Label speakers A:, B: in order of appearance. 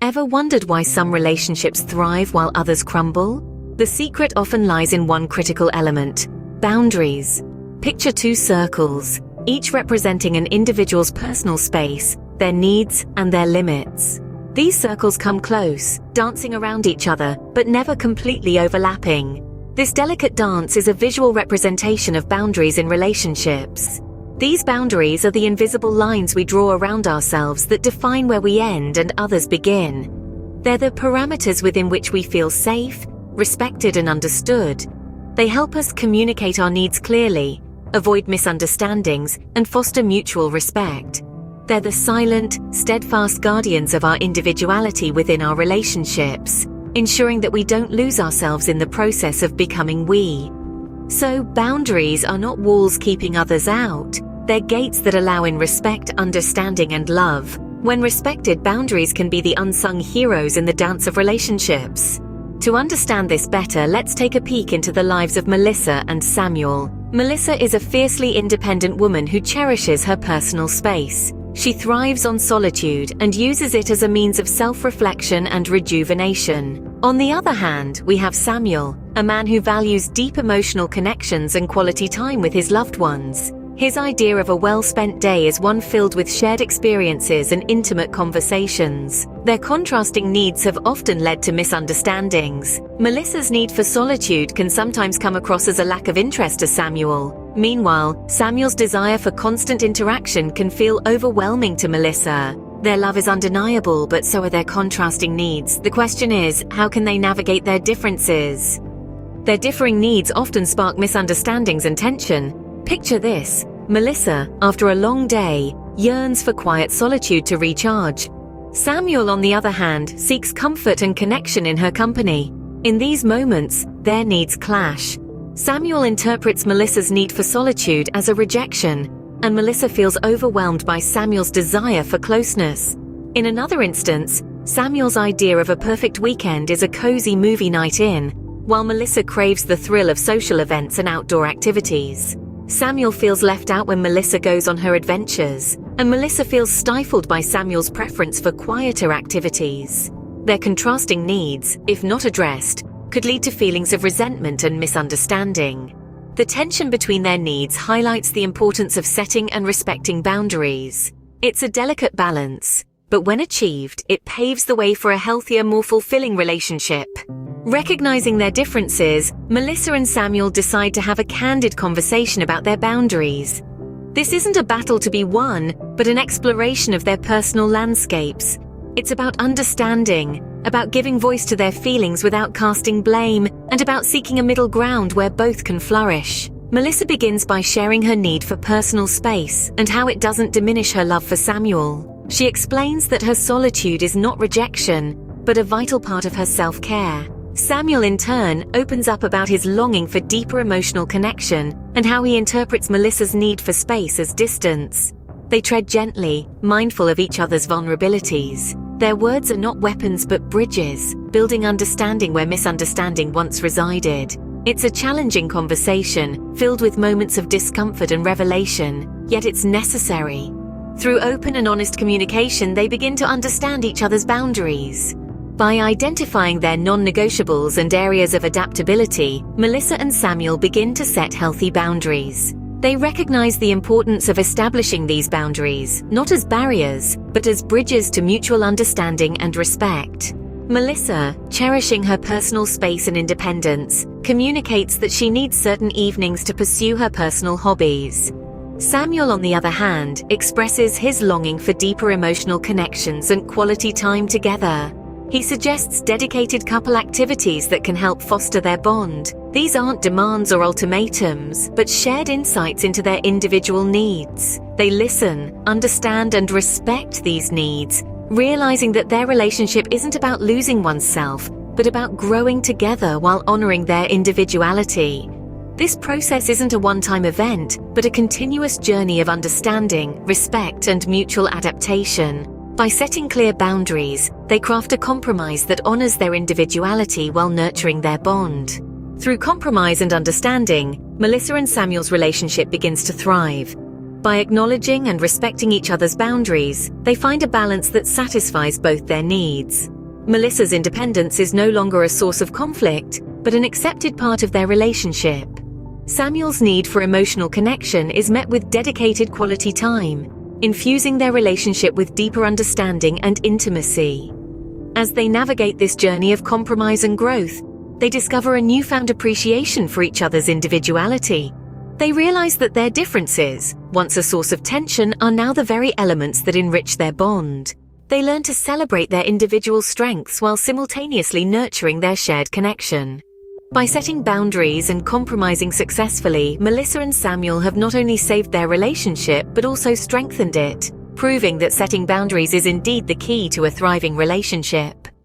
A: Ever wondered why some relationships thrive while others crumble? The secret often lies in one critical element: boundaries. Picture two circles, each representing an individual's personal space, their needs, and their limits. These circles come close, dancing around each other, but never completely overlapping. This delicate dance is a visual representation of boundaries in relationships. These boundaries are the invisible lines we draw around ourselves that define where we end and others begin. They're the parameters within which we feel safe, respected, and understood. They help us communicate our needs clearly, avoid misunderstandings, and foster mutual respect. They're the silent, steadfast guardians of our individuality within our relationships, ensuring that we don't lose ourselves in the process of becoming we. So, boundaries are not walls keeping others out. They're gates that allow in respect, understanding, and love. When respected, boundaries can be the unsung heroes in the dance of relationships. To understand this better, let's take a peek into the lives of Melissa and Samuel. Melissa is a fiercely independent woman who cherishes her personal space. She thrives on solitude and uses it as a means of self-reflection and rejuvenation. On the other hand, we have Samuel, a man who values deep emotional connections and quality time with his loved ones. His idea of a well-spent day is one filled with shared experiences and intimate conversations. Their contrasting needs have often led to misunderstandings. Melissa's need for solitude can sometimes come across as a lack of interest to Samuel. Meanwhile, Samuel's desire for constant interaction can feel overwhelming to Melissa. Their love is undeniable, but so are their contrasting needs. The question is, how can they navigate their differences? Their differing needs often spark misunderstandings and tension. Picture this: Melissa, after a long day, yearns for quiet solitude to recharge. Samuel, on the other hand, seeks comfort and connection in her company. In these moments, their needs clash. Samuel interprets Melissa's need for solitude as a rejection, and Melissa feels overwhelmed by Samuel's desire for closeness. In another instance, Samuel's idea of a perfect weekend is a cozy movie night in, while Melissa craves the thrill of social events and outdoor activities. Samuel feels left out when Melissa goes on her adventures, and Melissa feels stifled by Samuel's preference for quieter activities. Their contrasting needs, if not addressed, could lead to feelings of resentment and misunderstanding. The tension between their needs highlights the importance of setting and respecting boundaries. It's a delicate balance, but when achieved, it paves the way for a healthier, more fulfilling relationship. Recognizing their differences, Melissa and Samuel decide to have a candid conversation about their boundaries. This isn't a battle to be won, but an exploration of their personal landscapes. It's about understanding, about giving voice to their feelings without casting blame, and about seeking a middle ground where both can flourish. Melissa begins by sharing her need for personal space and how it doesn't diminish her love for Samuel. She explains that her solitude is not rejection, but a vital part of her self-care. Samuel, in turn, opens up about his longing for deeper emotional connection and how he interprets Melissa's need for space as distance. They tread gently, mindful of each other's vulnerabilities. Their words are not weapons but bridges, building understanding where misunderstanding once resided. It's a challenging conversation, filled with moments of discomfort and revelation, yet it's necessary. Through open and honest communication, they begin to understand each other's boundaries. By identifying their non-negotiables and areas of adaptability, Melissa and Samuel begin to set healthy boundaries. They recognize the importance of establishing these boundaries, not as barriers, but as bridges to mutual understanding and respect. Melissa, cherishing her personal space and independence, communicates that she needs certain evenings to pursue her personal hobbies. Samuel, on the other hand, expresses his longing for deeper emotional connections and quality time together. He suggests dedicated couple activities that can help foster their bond. These aren't demands or ultimatums, but shared insights into their individual needs. They listen, understand, and respect these needs, realizing that their relationship isn't about losing oneself, but about growing together while honoring their individuality. This process isn't a one-time event, but a continuous journey of understanding, respect, and mutual adaptation. By setting clear boundaries, they craft a compromise that honors their individuality while nurturing their bond. Through compromise and understanding, Melissa and Samuel's relationship begins to thrive. By acknowledging and respecting each other's boundaries, they find a balance that satisfies both their needs. Melissa's independence is no longer a source of conflict, but an accepted part of their relationship. Samuel's need for emotional connection is met with dedicated quality time, infusing their relationship with deeper understanding and intimacy. As they navigate this journey of compromise and growth, they discover a newfound appreciation for each other's individuality. They realize that their differences, once a source of tension, are now the very elements that enrich their bond. They learn to celebrate their individual strengths while simultaneously nurturing their shared connection. By setting boundaries and compromising successfully, Melissa and Samuel have not only saved their relationship but also strengthened it, proving that setting boundaries is indeed the key to a thriving relationship.